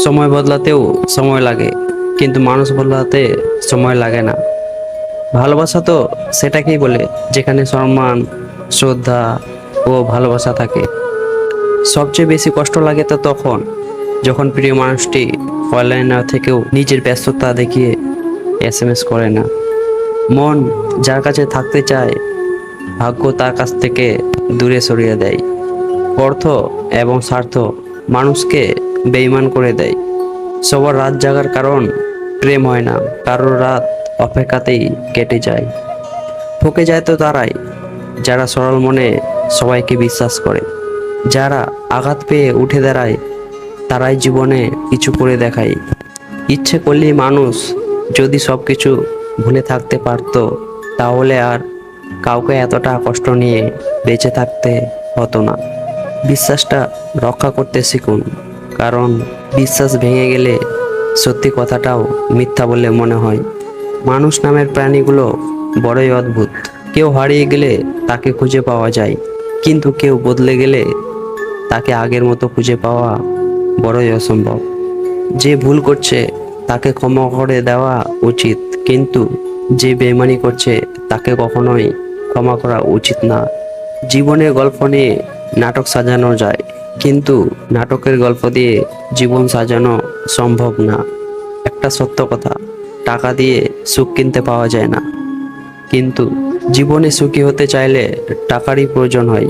সময় বদলাতেও সময় লাগে, কিন্তু মানুষ বদলাতে সময় লাগে না। ভালোবাসা তো সেটাকেই বলে যেখানে সম্মান, শ্রদ্ধা ও ভালোবাসা থাকে। সবচেয়ে বেশি কষ্ট লাগে তো তখন, যখন প্রিয় মানুষটি অনলাইনে থেকেও নিজের ব্যস্ততা দেখিয়ে এসএমএস করে না। মন যার কাছে থাকতে চায়, ভাগ্য তার কাছ থেকে দূরে সরিয়ে দেয়। অর্থ এবং স্বার্থ মানুষকে বেইমান করে দেয়। সবার রাত জাগার কারণ প্রেম হয় না, কারোর রাত অপেক্ষাতেই কেটে যায়। ঠকে যায় তো তারাই যারা সরল মনে সবাইকে বিশ্বাস করে। যারা আঘাত পেয়ে উঠে দাঁড়ায়, তারাই জীবনে কিছু করে দেখায়। ইচ্ছে করলেই মানুষ যদি সব কিছু ভুলে থাকতে পারতো, তাহলে আর কাউকে এতটা কষ্ট নিয়ে বেঁচে থাকতে হতো না। বিশ্বাসটা রক্ষা করতে শিখুন, কারণ বিশ্বাস ভেঙে গেলে সত্যি কথাটাও মিথ্যা বলে মনে হয়। মানুষ নামের প্রাণীগুলো বড়ই অদ্ভুত। কেউ হারিয়ে গেলে তাকে খুঁজে পাওয়া যায়, কিন্তু কেউ বদলে গেলে তাকে আগের মতো খুঁজে পাওয়া বড়ই অসম্ভব। যে ভুল করছে তাকে ক্ষমা করে দেওয়া উচিত, কিন্তু যে বেইমানি করছে তাকে কখনোই ক্ষমা করা উচিত না। জীবনের গল্প নিয়ে নাটক সাজানো যায়, কিন্তু নাটকের গল্প দিয়ে জীবন সাজানো সম্ভব না। একটা সত্য কথা, টাকা দিয়ে সুখ কিনতে পাওয়া যায় না, কিন্তু জীবনে সুখী হতে চাইলে টাকারই প্রয়োজন হয়।